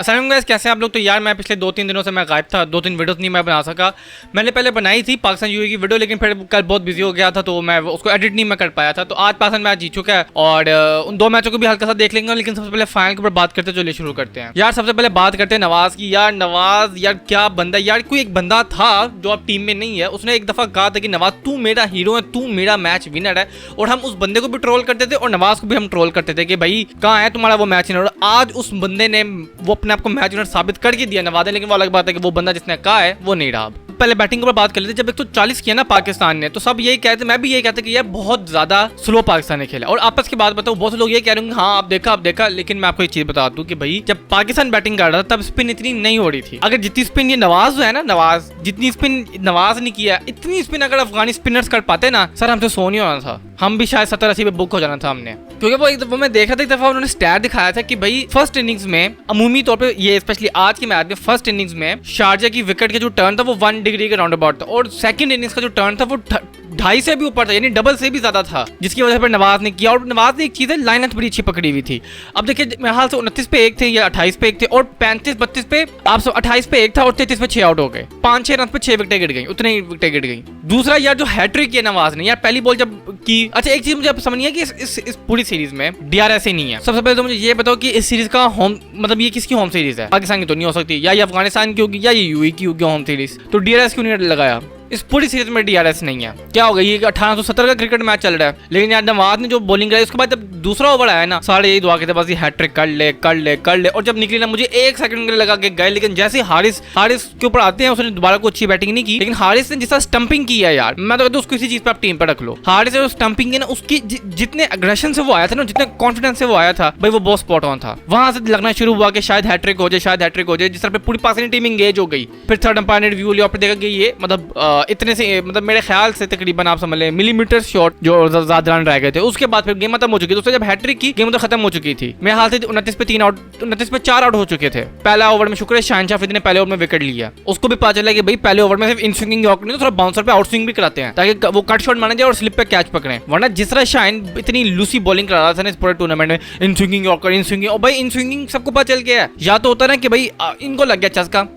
अस्सलाम गाइस, कैसे हैं आप लोग। तो यार मैं पिछले 2-3 दिनों से मैं गायब था, 2-3 वीडियोस नहीं मैं बना सका। मैंने पहले बनाई थी पाकिस्तान यूए की वीडियो, लेकिन फिर कल बहुत बिजी हो गया था तो मैं उसको एडिट नहीं मैं कर पाया था। तो आज पाकिस्तान मैच जीत चुका है और उन 2 मैचों को भी हल्का सा देख लेंगे। लेकिन सबसे पहले फाइनल के ऊपर बात करते चलिए शुरू करते हैं। यार सबसे पहले बात करते हैं नवाज की। यार नवाज यार क्या बंदा यार, कोई एक बंदा था जो अब टीम में नहीं है, उसने एक दफा कहा था कि नवाज तू मेरा हीरो है, तू मेरा मैच विनर है। और हम उस बंदे को भी ट्रोल करते थे और नवाज को भी हम ट्रोल करते थे कि भाई कहाँ है तुम्हारा वो मैच विनर। आज उस बंदे ने वो अपने आप को मैच विनर साबित करके दिया नवाज ने। लेकिन वो अलग बात है कि वो बंदा जिसने कहा है वो नहीं रहा। पहले बैटिंग के ऊपर बात कर लेते। जब 140 किया ना पाकिस्तान ने, तो सब यही कहते, मैं भी यही कहता कि यार बहुत ज्यादा स्लो पाकिस्तान ने खेला। और आपस की बात बताऊं, बहुत से लोग ये कह रहे हैं हाँ आप देखा, लेकिन मैं आपको एक चीज बता दूं कि भाई जब पाकिस्तान बैटिंग कर रहा था तब स्पिन इतनी नहीं हो रही थी। अगर जितनी स्पिन ये नवाज है ना, नवाज जितनी स्पिन नवाज ने किया, इतनी स्पिन अगर अफगानी स्पिनर्स कर पाते ना सर, हमसे सो नहीं होना था, हम भी शायद 70-80 पे बुक हो जाना था हमने। क्योंकि वो मैं देखा था एक दफा उन्होंने स्टैट दिखाया था कि भाई फर्स्ट इनिंग्स में अमूमी तौर पे, ये स्पेशली आज के मैच में फर्स्ट इनिंग्स में शारजा की विकेट के जो टर्न था वो 1 डिग्री के राउंड अबाउट था। और सेकंड इनिंग्स का जो टर्न था वो 2.5 से भी ऊपर था, यानी डबल से भी ज्यादा था, जिसकी वजह से नवाज ने किया। और नवाज ने एक चीज है, लाइन लेंथ बड़ी अच्छी पकड़ी हुई थी। अब देखिए मेरे हाल से 29 पे 1 थे या 28 पे 1 थे, और 35-32 पे आप 28 पे 1 था और 33 पे 6 आउट हो गए। 5-6 रन पे 6 विकेटें गिर गई, उतने ही विकेटें गिर गई। दूसरा यार जो हैट्रिक किया नवाज ने यार पहली बॉल जब की। अच्छा एक चीज मुझे अब समझ नहीं है कि इस पूरी सीरीज में डीआरएस ही नहीं है। सबसे पहले तो मुझे ये बताओ कि इस सीरीज का होम मतलब ये किसकी होम सीरीज है? पाकिस्तान की तो नहीं हो सकती, या ये अफगानिस्तान की होगी या ये यूएई की होगी होम सीरीज। तो डीआरएस क्यों नहीं लगाया? इस पूरी सीरीज में डीआरएस नहीं है। क्या होगा, ये 1870 का क्रिकेट मैच चल रहा है, लेकिन यार नवाज ने जो बॉलिंग कराई उसके बाद जब दूसरा ओवर आया ना, सारे यही दुआ कहते बस ये हैट्रिक कर ले। और जब निकली ना, मुझे 1 सेकंड के लिए लगा के गए। लेकिन जैसे हारिस के ऊपर आते हैं, उसने दोबारा को अच्छी बैटिंग नहीं की, लेकिन हारिस ने जिस तरह स्टंपिंग की है यार, मैं तो कहता हूं उसको इसी चीज पर आप टीम पर रख लो। हारिस ने स्टंपिंग की ना, उसकी जितने अग्रेशन से वो आया था ना, जितने कॉन्फिडेंस से वो आया था भाई, वो बहुत स्पॉट ऑन था। वहां से लगना शुरू हुआ कि शायद हैट्रिक हो जाए, जिस तरह पूरी पाकिस्तानी टीम एंगेज हो गई। फिर थर्ड अंपायर ने रिव्यू लिया और देखा कि ये मतलब इतने से मतलब मेरे ख्याल से तकरीबन आप समझ लें मिलीमीटर शॉट जो ज्यादा रन रह गए थे। उसके बाद फिर गेम खत्म हो चुकी थी। उससे जब हैट्रिक की गेम तो खत्म हो चुकी थी। मेरे हाल से 29 पे 3 आउट, 29 पे 4 आउट हो चुके थे। पहला ओवर में शुक्र है शाहनशाह अफरीदी ने पहले ओवर में विकेट लिया। उसको भी पता चला कि भाई पहले ओवर में सिर्फ इन स्विंगिंग यॉर्कर नहीं, थोड़ा बाउंसर पे आउट स्विंग भी कराते हैं ताकि वो कट शॉट माने जाए और स्लिप पे कैच पकड़े। वरना जिस तरह शाइन इतनी लूसी बॉलिंग करा रहा था इस पूरे टूर्नामेंट में, इन स्विंगिंग यॉर्कर, इन स्विंगिंग, और भाई इन स्विंगिंग सबको पता चल गया है। या तो होता ना कि भाई इनको लग गया चस्का,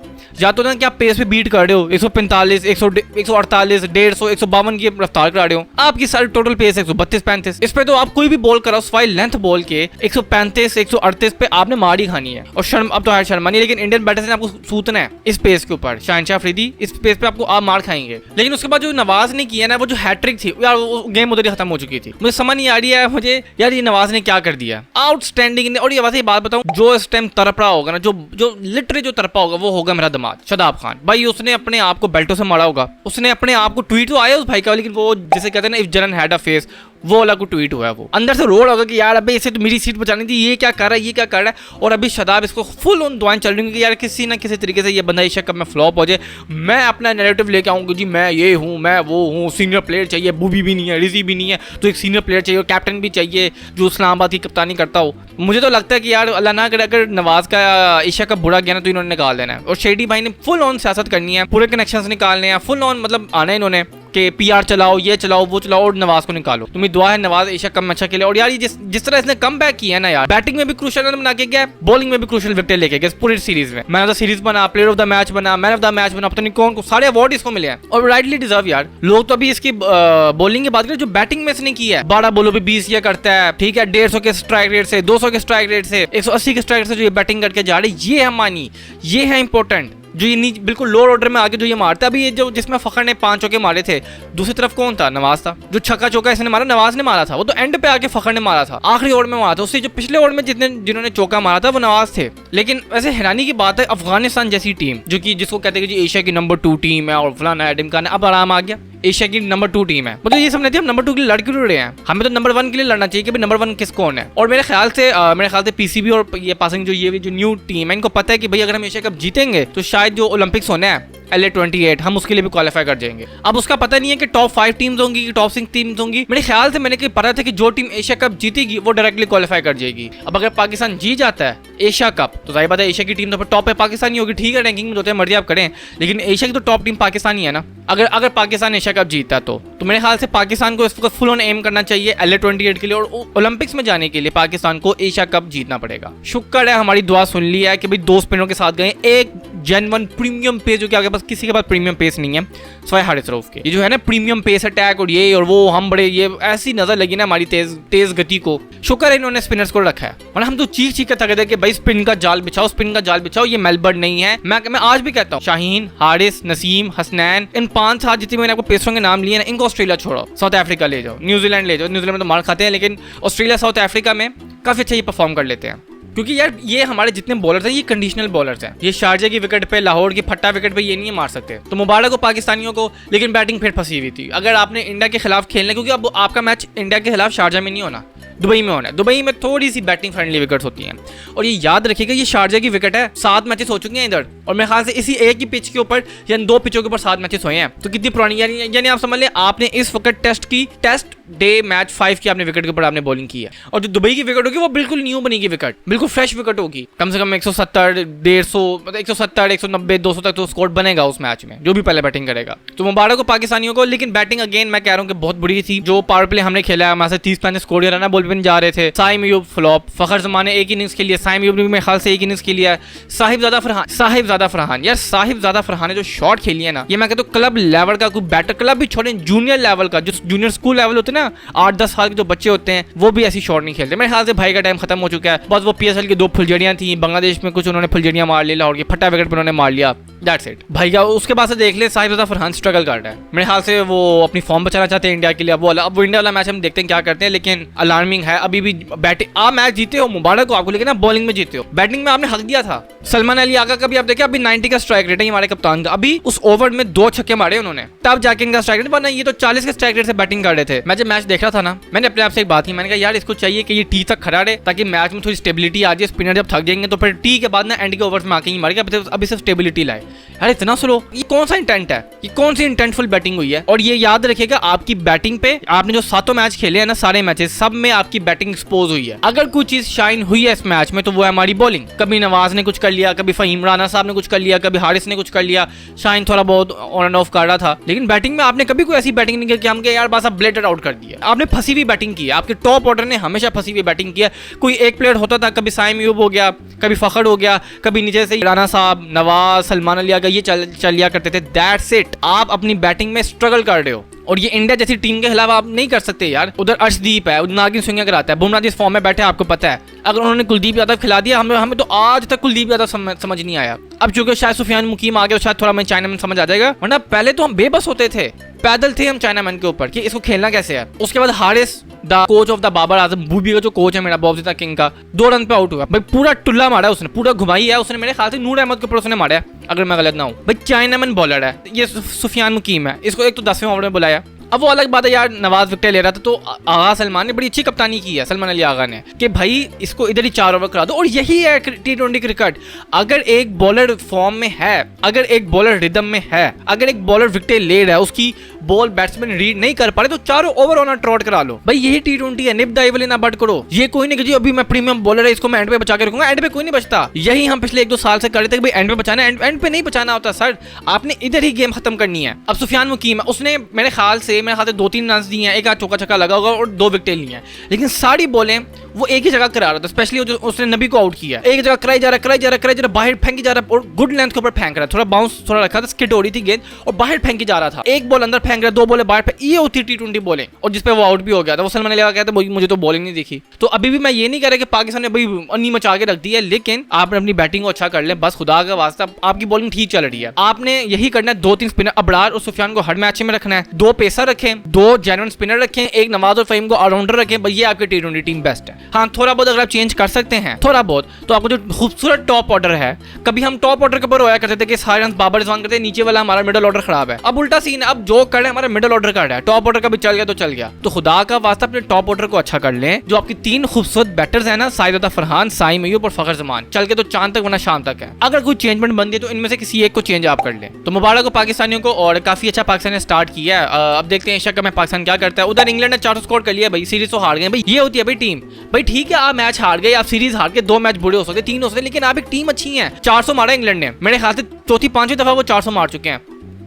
या तो ना कि आप पेस पे बीट कर रहे हो 145, 148, 150, 152 की रफ्तार करा रहे हो। आपकी सारी टोटल पेस 132-35। इस पे तो आप कोई भी बॉल कराओ स्वाइल लेंथ बॉल के 135, 138 पे आपने मार ही खानी है। और शर्म अब तो है शर्मा नहीं, लेकिन इंडियन बैटर्स ने आपको सूतना है इस पेस के ऊपर। शाहनशाह अफरीदी इस पेस पे आपको आप मार खाएंगे। लेकिन उसके बाद जो नवाज ने किया ना, वो जो हैट्रिक थी यार, वो गेम उधर ही खत्म हो चुकी थी। मुझे समझ नहीं आ रही है मुझे यार ये नवाज ने क्या कर दिया, आउटस्टैंडिंग। और ये वैसे बात बताऊं, जो इस टाइम तरपड़ा होगा ना, जो लिटरली जो तरपा होगा वो होगा मेरा दिमाग शदाब खान। भाई उसने अपने आप को बेल्टों से मारा होगा, उसने अपने आप को, ट्वीट तो आया उस भाई का, लेकिन वो जैसे कहते हैं ना इफ जरन हैड अ फेस, वो वाला को ट्वीट हुआ है। वो अंदर से रोड होगा कि यार अबे इसे तो मेरी सीट बचानी थी, ये क्या कर रहा है। और अभी शदाब इसको फुल ऑन दुआएं चल रही है कि यार किसी ना किसी तरीके से ये बंदा एशिया कप में फ्लॉप हो जाए, मैं अपना नैरेटिव लेके आऊंगा जी, मैं ये हूँ, मैं वो हूँ, सीनियर प्लेयर चाहिए, बूबी भी नहीं है, रिजी भी नहीं है, तो एक सीनियर प्लेयर चाहिए, कैप्टन भी चाहिए जो इस्लामाबाद की कप्तानी करता हो। मुझे तो लगता है कि यार अल्लाह ना करे अगर नवाज का एशिया कप बुरा गया ना, तो इन्होंने निकाल देना है। और शेडी भाई ने फुल ऑन सियासत करनी है, पूरे कनेक्शंस निकालने हैं, फुल ऑन मतलब आना है इन्होंने कि पीआर चलाओ, ये चलाओ, वो चलाओ, और नवाज को निकालो। तुम्हें दुआ है नवाज एशिया कप में अच्छा खेले। और यार ये जिस तरह इसने कम बैक किया है ना यार, बैटिंग में भी क्रूशियल रन बना के गया, बॉलिंग में भी क्रूशियल विकेट लेके गया पूरी सीरीज में। मैन ऑफ द सीरीज बना, प्लेयर ऑफ द मैच बना, मैन ऑफ द मैच बना, पता नहीं कौन को सारे अवार्ड इसको मिले हैं और राइटली डिजर्व यार। लोग तो अभी इसकी बॉलिंग की बात करें, जो बैटिंग में इसने की है, 12 बॉलों पे 20 ये करता है, ठीक है, 150 के स्ट्राइक रेट से, 200 के स्ट्राइक रेट से, 180 के स्ट्राइक रेट से जो ये बैटिंग करके जा रही, ये है मानी, ये है इंपॉर्टेंट। जो ये बिल्कुल लोअर ऑर्डर में आके जो ये मारता, अभी ये जो जिसमें फखर ने 5 चौके मारे थे, दूसरी तरफ कौन था? नवाज था। जो छक्का चौका इसने मारा नवाज ने मारा था, वो तो एंड पे आके फखर ने मारा था, आखिरी ओवर में मारा था। उससे जो पिछले ओवर में जिन्होंने चौका मारा था वो नवाज थे। लेकिन वैसे हैरानी की बात है, अफगानिस्तान जैसी टीम जो कि जिसको कहते हैं कि एशिया की नंबर 2 टीम है और फलाना एडम खान, अब आराम आ गया, एशिया की नंबर 2 टीम है। मतलब ये समझते हैं हम नंबर 2 के लिए लड़ क्यों रहे हैं, हमें तो नंबर 1 के लिए लड़ना चाहिए कि भाई नंबर 1 किस कौन है। और मेरे ख्याल से पीसीबी और ये पासिंग जो न्यू टीम है, इनको पता है कि भाई अगर हम एशिया कप जीतेंगे तो शायद जो ओलंपिक्स होने हैं LA-28, हम उसके लिए भी क्वालिफाई कर जाएंगे। अब उसका पता नहीं है कि टॉप 5 टीम्स होंगी कि टॉप 6 टीम्स होंगी। मेरे ख्याल से मैंने पता था कि जो टीम एशिया कप जीतेगी वो डायरेक्टली क्वालिफाई कर जाएगी। अब अगर पाकिस्तान जीत जाता है एशिया कप तो जाहिर बात है एशिया की टीम तो टॉप पे पाकिस्तानी होगी। ठीक है, रैंकिंग में जो मर्जी आप करें, लेकिन एशिया की तो टॉप टीम पाकिस्तानी है ना। अगर पाकिस्तान एशिया कप जीतता तो मेरे ख्याल से पाकिस्तान को इस वक्त फुल ऑन एम करना चाहिए LA-28 के लिए, और ओलंपिक्स में जाने के लिए पाकिस्तान को एशिया कप जीतना पड़ेगा। शुक्र है हमारी दुआ सुन ली है कि भाई 2 स्पिनरों के साथ गए, एक जेन्युइन प्रीमियम पेस, जो कि आपके पास किसी के पास प्रीमियम पेस नहीं है सिवाय हारिस रऊफ के। ये जो है ना प्रीमियम पेस अटैक और ये और वो, हम बड़े ये ऐसी नजर लगी ना हमारी तेज गति को। शुक्र है इन्होंने स्पिनर्स को रखा है, और हम तो चीख के थक गए कि भाई स्पिन का जाल बिछाओ, स्पिन का जाल बिछाओ। ये मेलबर्न नहीं है। मैं आज भी कहता हूँ शाहीन, हारिस, नसीम, हसनैन, इन 5-7 जितने मैंने आपको पेसरों के नाम लिए ना, इनको ऑस्ट्रेलिया छोड़ो, साउथ अफ्रीका ले जाओ, न्यूजीलैंड ले जाओ। न्यूजीलैंड में तो मार खाते हैं, लेकिन ऑस्ट्रेलिया साउथ अफ्रीका में काफी अच्छा ये परफॉर्म कर लेते हैं। क्योंकि यार ये हमारे जितने बॉलर्स हैं ये कंडीशनल बॉलर्स हैं। ये शारजा की विकेट पे, लाहौर की फट्टा विकेट पे ये नहीं मार सकते। तो मुबारक हो पाकिस्तानियों को, लेकिन बैटिंग फिर फंसी हुई थी। अगर आपने इंडिया के खिलाफ खेलना, क्योंकि अब आपका मैच इंडिया के खिलाफ शारजा में नहीं होना, दुबई में होना है। दुबई में थोड़ी सी बैटिंग फ्रेंडली विकेट्स होती हैं, और ये याद रखिएगा ये शारजा की विकेट है। 7 मैचेस हो चुके हैं इधर, और मेरे ख्याल से इसी एक ही पिच के ऊपर या 2 पिचों के ऊपर 7 मैचेस हुए हैं। तो कितनी पुरानी, यानी आप समझ लें आपने इस वक्त टेस्ट डे मैच 5 की आपने विकेट के ऊपर आपने बॉलिंग की है। और जो दुबई की विकेट होगी वो बिल्कुल न्यू बनेगी विकेट, बिल्कुल फ्रेश विकेट होगी। कम से कम 170, 150, मतलब 170, 190, 200 तक तो स्कोर बनेगा उस मैच में, जो भी पहले बैटिंग करेगा। तो मुबारक हो पाकिस्तानियों को। लेकिन बैटिंग अगेन मैं कह रहा हूँ कि बहुत बुरी थी। जो पावर प्ले हमने खेला है, हमारे से 30-35 स्कोर रन बॉल पे नहीं जा रहे थे। साइम अयूब फ्लॉप, फखर जमाने एक इनिंग्स के लिए, साइम अयूब ने मेरे ख्याल से एक इनिंग्स के लिए, साहिबजादा फरहान यार साहिबजादा फरहान ने जो शॉट खेली है ना, ये मैं कहता हूँ क्लब लेवल का कोई बैटर, क्लब भी छोड़े जूनियर लेवल का, जो जूनियर स्कूल लेवल होते हैं ना, 8-10 साल के जो बच्चे होते हैं वो भी ऐसी शॉट नहीं खेलते। मेरे ख्याल से भाई का टाइम खत्म हो चुका है। बस वो PSL की 2 फुलझड़ियां थी, बांग्लादेश में कुछ उन्होंने फुलझड़ियां मार ली, लाहौर की फट्टा विकेट पर उन्होंने मार लिया, दैट्स इट भाई का। उसके बाद से देख ले साहिबजादा फरहान स्ट्रगल कर रहा है। मेरे ख्याल से वो अपनी फॉर्म बचाना चाहते हैं इंडिया के लिए। अब वो इंडिया वाला मैच हम देखते हैं क्या करते हैं, लेकिन अलार्मिंग है। अभी भी बैटिंग आप मैच जीते हो, मुबारक हो आपको, लेकिन आप बॉलिंग में जीते हो, बैटिंग में आपने हक दिया था। सलमान अली आगा का भी आप देखिए, अभी 90 का स्ट्राइक रेट है हमारे कप्तान का। अभी उस ओवर में 2 छक्के मारे उन्होंने, तब जाके इनका स्ट्राइक रेट बना। ये तो 40 के स्ट्राइक रेट से बैटिंग कर रहे थे। मैं जब मैच देख रहा था ना, मैंने अपने आप से एक बात की, मैंने कहा यार इसको चाहिए कि ये टी तक खड़ा रहे, ताकि मैच में थोड़ी स्टेबिलिटी आ जाए। स्पिनर जब थक जाएंगे तो फिर टी के बाद ना एंड के ओवर्स में आके ही मारेगा। अभी सिर्फ स्टेबिलिटी लाए। यार इतना स्लो, ये कौन सा इंटेंट है, ये कौन सी इंटेंटफुल बैटिंग हुई है। और ये याद रखिएगा आपकी बैटिंग पे, आपने जो 7 मैच खेले हैं ना, सारे मैचेस सब में आपकी बैटिंग एक्सपोज हुई है। अगर कोई चीज शाइन हुई है इस मैच में तो वो है हमारी बॉलिंग। कभी नवाज ने कुछ कर लिया, कभी फहीम राना साहब ने कुछ कर लिया, कभी हारिस ने कुछ कर लिया, शाइन थोड़ा बहुत ऑन एंड ऑफ कर रहा था, लेकिन बैटिंग में आपने कभी कोई ऐसी बैटिंग नहीं की कि हम यार बस अब ब्लेडेड आउट कर दिया। आपने फंसी हुई बैटिंग की है, आपके टॉप ऑर्डर ने हमेशा फंसी हुई बैटिंग की है। कोई एक प्लेयर होता था, कभी साइम अयूब हो गया, कभी फखर हो गया, कभी नीचे से राना साहब, नवाज, सलमान अली आगा, ये चल लिया करते थे। That's it. आप अपनी बैटिंग में स्ट्रगल कर रहे हो, और ये इंडिया जैसी टीम के खिलाफ आप नहीं कर सकते यार। उधर अर्शदीप है, उधर नागिन सिंह कराता है, बुमराह जिस फॉर्म में बैठे आपको पता है। अगर उन्होंने कुलदीप यादव खिला दिया, हमें तो आज तक कुलदीप यादव समझ नहीं आया। अब चूंकि शायद सुफियान मुकीम आ गया, शायद थोड़ा हमें चाइना में समझ आ जाएगा, वरना पहले तो हम बेबस होते थे, पैदल थे हम चाइना मैन के ऊपर कि इसको खेलना कैसे है। उसके बाद Haris, the coach of the Babar Azam, बूबी का जो कोच है मेरा, बॉबजीता किंग का, 2 रन पे आउट हुआ भाई। पूरा टुल्ला मारा उसने, पूरा घुमाई है उसने। मेरे ख्याल से नूर अहमद के ऊपर उसने मारा है, अगर मैं गलत ना हूँ भाई। चाइना मैन बॉलर है ये सुफियान मुकीम है, इसको एक तो 10वें ओवर में बुलाया। अब वो अलग बात है यार, नवाज विकेट ले रहा था तो आगा सलमान ने बड़ी अच्छी कप्तानी की है, सलमान अली आगा ने, कि भाई इसको इधर ही 4 ओवर करा दो। और यही है T20 क्रिकेट। अगर एक बॉलर फॉर्म में है, अगर एक बॉलर रिदम में है, अगर एक बॉलर विकेट ले रहा है, उसकी बॉल बैट्समैन रीड नहीं कर पा रहे, तो 4 ओवर ऑन ट्रॉट करा लो भाई। यही T20 है, निप दाइवली ना बट करो। ये कोई नहीं कि जी अभी मैं प्रीमियम बॉलर है, इसको मैं एंड पे बचा के रखूंगा। एंड पे कोई नहीं बचता। यही हम पिछले 1-2 साल से कर रहे थे कि भाई एंड पे बचाना, एंड पे नहीं बचाना होता सर, आपने इधर ही गेम खत्म करनी है। अब सुफियान मुकीम है, उसने मेरे ख्याल से 2-3 रन दिए हैं, एक आध चौका छक्का लगा होगा और 2 विकेट लिए हैं, लेकिन सारी बॉलें वो एक ही जगह करा रहा था। स्पेशली उसने नबी को आउट किया, एक जगह कराई जा रहा, बाहर फेंकी जा रहा, और गुड लेंथ के ऊपर फेंक रहा है। थोड़ा बाउंस थोड़ा रखा था, स्किड हो रही थी गेंद और बाहर फेंकी जा रहा था। एक बॉल अंदर फेंक रहा, 2 बॉलें बाहर। ये होती T20 बॉलें, और जिसपे वो आउट भी हो गया था। वो सलमान अली कहते हैं मुझे तो बॉलिंग नहीं दिखी। तो अभी भी मैं ये नहीं कह रहा कि पाकिस्तान ने भाई अन्नी मचा के रख दी है, लेकिन आपने अपनी बैटिंग को अच्छा कर ले बस, खुदा का वास्ता। आपकी बॉलिंग ठीक चल रही है, आपने यही करना है। 2-3 स्पिनर, अबरार और सुफियान को हर मैच में रखना है, 2 पेसर रखें, 2 जेन्युइन स्पिनर रखें, एक नवाज और फहीम को ऑलराउंडर रखें। भाई ये आपकी T20 टीम बेस्ट है। हाँ, थोड़ा बहुत अगर आप चेंज कर सकते हैं, थोड़ा बहुत, तो आपको जो खूबसूरत टॉप ऑर्डर है, कभी हम टॉप ऑर्डर के ऊपर रोया करते थे कि सारे रन बाबर रिजवान करते, नीचे वाला हमारा मिडिल ऑर्डर खराब है। अब उल्टा सीन है, अब जो कर रहे हैं हमारा मिडिल ऑर्डर कर रहा है, टॉप ऑर्डर का भी चल गया तो चल गया। तो खुदा का वास्ता अपने टॉप ऑर्डर को अच्छा कर लें। जो आपकी 3 खूबसूरत बैटर्स है ना, साइद फरहान, साइम अयूब और फखर जमान, चल के तो चांद तक वरना शाम तक है। अगर कोई चेंजमेंट बनती है तो इनमें से किसी एक को चेंज आप कर लें। तो मुबारक हो पाकिस्तानियों को, और काफी अच्छा पाकिस्तान ने स्टार्ट किया है। अब देखते हैं एशिया कप में पाकिस्तान क्या करता है। उधर इंग्लैंड ने 400 स्कोर कर लिया भाई, सीरीज तो हार गए भाई। ये होती है भाई टीम। भाई ठीक है, आप मैच हार गए, आप सीरीज हार के 2 मैच बुरे हो सकते, 3 हो सकते, लेकिन आप एक टीम अच्छी है। 400 मारा इंग्लैंड ने, मेरे ख्याल से चौथी 5वीं दफा वो 400 मार चुके हैं।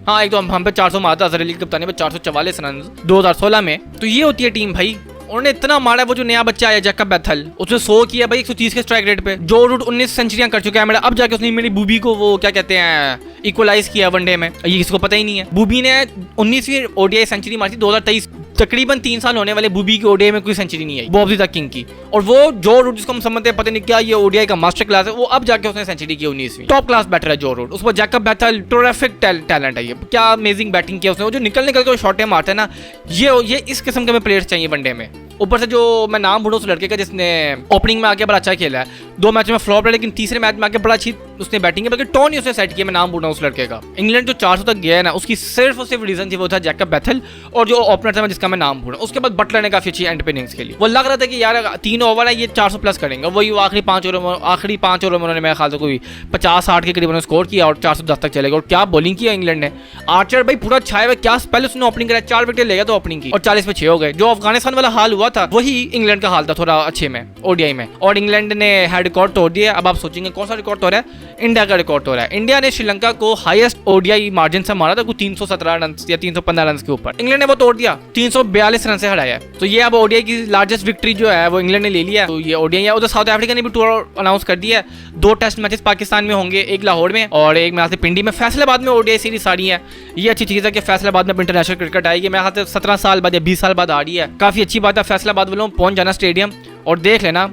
हाँ, एक तो हम पे 400 मारा था अजहर अली की कप्तानी पे, 444 रन 2016 में। तो ये होती है टीम भाई। उन्होंने इतना मारा, वो जो नया बच्चा आया जैकब बैथल, उसने 100 किया भाई 130 के स्ट्राइक रेट पे। जो रूट 19 सेंचुरियां कर चुका है मेरा, अब जाके उसने मेरी बूबी को वो क्या कहते हैं इक्वलाइज किया वनडे में। ये किसको पता ही नहीं है। बूबी ने 19वीं ओडीआई सेंचुरी मारी थी 2023, तकरीबन 3 साल होने वाले बूबी की ओडीआई में कोई सेंचुरी नहीं आई, बॉब द किंग की। और वो जो रूट जिसको हम समझते हैं पता नहीं क्या ये ओडीआई का मास्टर क्लास है, वो अब जाके उसने सेंचुरी की 19वीं। टॉप क्लास बैटर है जो रूट, उसको जैकब बैथल टेरिफिक टैलेंट है। ये क्या अमेजिंग बैटिंग किया उसने, वो जो निकल के शॉटें मारता है ना, ये इस किस्म के प्लेयर्स चाहिए वनडे में। ऊपर से जो मैं नाम भूलूं उस लड़के का जिसने ओपनिंग में आके बड़ा अच्छा खेला है, 2 मैच में फ्लॉप है, लेकिन तीसरे मैच में आके बड़ा अच्छी उसने बैटिंग की, बल्कि टोन ही उसने सेट किया। मैं नाम भूल रहा हूं उस लड़के का। इंग्लैंड जो 400 तक गया है ना, उसकी सिर्फ और सिर्फ रीजन थी वो था जैकब बैथल, और जो ओपनर था जिसका मैं नाम भूल रहा हूं। उसके बाद बटलर ने काफी अच्छी एंड पे इनिंग्स खेली। वो लग रहा था कि यार 3 ओवर है, ये 400 प्लस करेंगे। वही आखिरी 5 ओवर में उन्होंने मेरे ख्याल से कोई 50-60 के करीब स्कोर किया और 410 तक चलेगा। और क्या बॉलिंग किया इंग्लैंड ने। आर्चर भाई पूरा छाया हुआ, क्या पहले उसने ओपनिंग कराया, 4 विकेट ले गया तो ओपनिंग की, और 40 पे 6 हो गए। जो अफगानिस्तान वाला हाल हुआ था वही इंग्लैंड का हाल था, थोड़ा अच्छे में ओडीआई में। और इंग्लैंड ने हेड रिकॉर्ड तोड़ दिया। अब आप सोचेंगे कौन सा रिकॉर्ड तोड़ रहा है? इंडिया का रिकॉर्ड तोड़ रहा है। इंडिया ने श्रीलंका को हाईएस्ट ओडीआई मार्जिन से मारा था, कुछ 317 रन या 315 रन के ऊपर। इंग्लैंड ने वो तोड़ दिया, 342 रन से हराया। तो ये अब ओडीआई की लार्जेस्ट विक्ट्री जो है वो इंग्लैंड ने ले लिया। तो ये ओडीआई है। उधर साउथ अफ्रीका ने भी टूर अनाउंस कर दिया है। 2 टेस्ट मैचेस पाकिस्तान में होंगे, एक लाहौर में और एक में पिंडी में। फैसलाबाद में ओडीआई सीरीज आ रही है। ये अच्छी चीज है कि फैसलाबाद में इंटरनेशनल क्रिकेट आएगी। मैं 17 साल बाद या 20 साल बाद आ रही है, काफी अच्छी बात है। फैसलाबाद वालों पहुंच जाना स्टेडियम और देख लेना।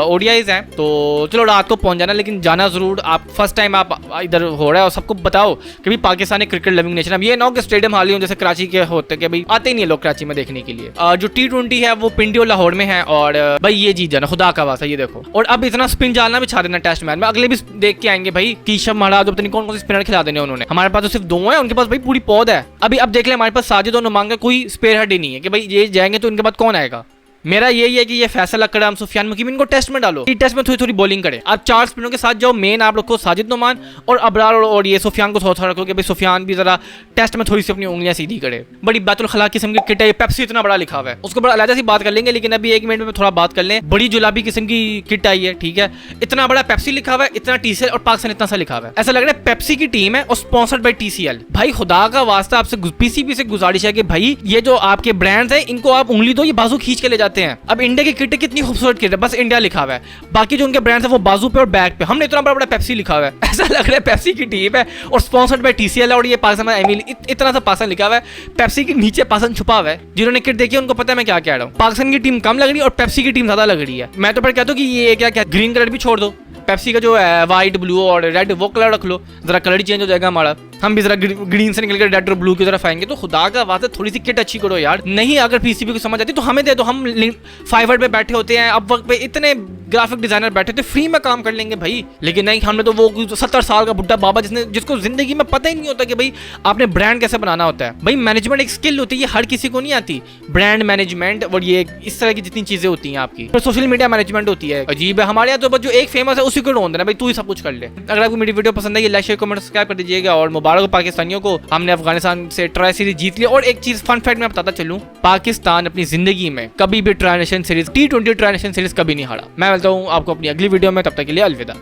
ओडीआईज हैं तो चलो रात को पहुंच जाना, लेकिन जाना जरूर। आप फर्स्ट टाइम आप इधर हो रहा है और सबको बताओ कि भाई पाकिस्तान एक क्रिकेट लविंग नेशन। अब ये ना हो कि स्टेडियम हाल ही जैसे कराची के होते कि भाई आते ही नहीं है लोग कराची में देखने के लिए। जो T20 है वो पिंडी और लाहौर में है, और भाई ये जीत जाना खुदा का वास्ता, ये देखो। और अब इतना स्पिन डालना भी छा देना टेस्ट मैच में। अगले भी देख के आएंगे भाई, कीशव महाराज पता नहीं कौन कौन से स्पिनर खिला देने उन्होंने। हमारे पास तो सिर्फ 2 है, उनके पास भाई पूरी पौध है। अभी अब देख ले हमारे पास साजिद और नुमांगा, कोई स्पेयर हेड ही नहीं है कि भाई ये जाएंगे तो इनके बाद कौन आएगा। मेरा यही है कि ये फैसला करम सुफियान मुकीम इनको टेस्ट में डालो, टेस्ट में थोड़ी थोड़ी बॉलिंग करे। आप 4 स्पिनरों के साथ जाओ, मेन आप रखो साजिद नुमान और अबरार, और ये सुफियान को थोड़ा रखो कि भाई सुफियान भी जरा टेस्ट में थोड़ी सी अपनी उंगलियां सीधी करे। बड़ी बैतुल खला किस्म की किट है, पेप्सी इतना बड़ा लिखा हुआ है, उसको बड़ा अलग सी बात कर लेंगे, लेकिन अभी 1 मिनट में थोड़ा बात कर लें। बड़ी जुलाबी किस्म की किट आई है, ठीक है। इतना बड़ा पेप्सी लिखा हुआ है, इतना TCL, और पाकिस्तान इतना सा लिखा हुआ है। ऐसा लग रहा है पेप्सी की टीम है और स्पॉन्सर्ड बाय TCL। भाई खुदा का वास्ता आपसे PCB से गुजारिश है कि भाई ये जो आपके ब्रांड्स हैं इनको आप उंगली दो, ये बाजू खींच के ले जाते हैं। अब इंडिया की किट कितनी खूबसूरत किट है, बस इंडिया लिखा हुआ है, बाकी जो उनके ब्रांड्स है वो बाजू पे और बैक पे। हमने इतना बड़ा बड़ा पेप्सी लिखा हुआ है, ऐसा लग रहा है पेप्सी की टीम है और स्पॉन्सर्ड बाय TCL है। और ये पाकिस्तान इतना सा पाकिस्तान लिखा हुआ है, पेप्सी के नीचे पाकिस्तान छुपा हुआ है। जिन्होंने किट देखी उनको पता है मैं क्या कह रहा हूँ। पाकिस्तान की टीम कम लग रही है और पेप्सी की टीम ज्यादा लग रही है। मैं तो पर कहता हूँ कि ये क्या ग्रीन कलर भी छोड़ दो, पेप्सी का जो है व्हाइट, ब्लू और रेड वो कलर रख लो, जरा कलर चेंज हो जाएगा हमारा। हम भी जरा ग्रीन से निकल कर रेड और ब्लू की तरफ आएंगे। तो खुदा का वास्ते थोड़ी सी किट अच्छी करो यार। नहीं अगर PCB को समझ आती तो हमें दे दो, हम फाइवर पे बैठे होते हैं, अब वक्त पे इतने ग्राफिक डिजाइनर बैठे थे, फ्री में काम कर लेंगे भाई। लेकिन नहीं, हमने तो वो 70 साल का बुढ़ा बाबा जिसको जिंदगी में पता ही नहीं होता कि भाई आपने ब्रांड कैसे बनाना होता है। भाई मैनेजमेंट एक स्किल होती है, ये हर किसी को नहीं आती। ब्रांड मैनेजमेंट और ये इस तरह की जितनी चीजें होती हैं आपकी, तो सोशल मीडिया मैनेजमेंट होती है, अजीब है। हमारे यहाँ तो बस जो एक फेमस है उसी को ढूंढ देना, भाई तू ही सब कुछ कर ले। अगर आपको मेरी वीडियो पसंद है, लाइक शेयर कमेंट सब्सक्राइब कर दीजिएगा। और मुबारक हो पाकिस्तानियों को, हमने अफगानिस्तान से ट्राई सीरीज जीत ली। और एक चीज फन फैक्ट मैं बताता चलूं, पाकिस्तान अपनी जिंदगी में कभी भी tri nation series T20 tri nation series कभी नहीं हारा। मैं मिलता हूं आपको अपनी अगली वीडियो में, तब तक के लिए अलविदा।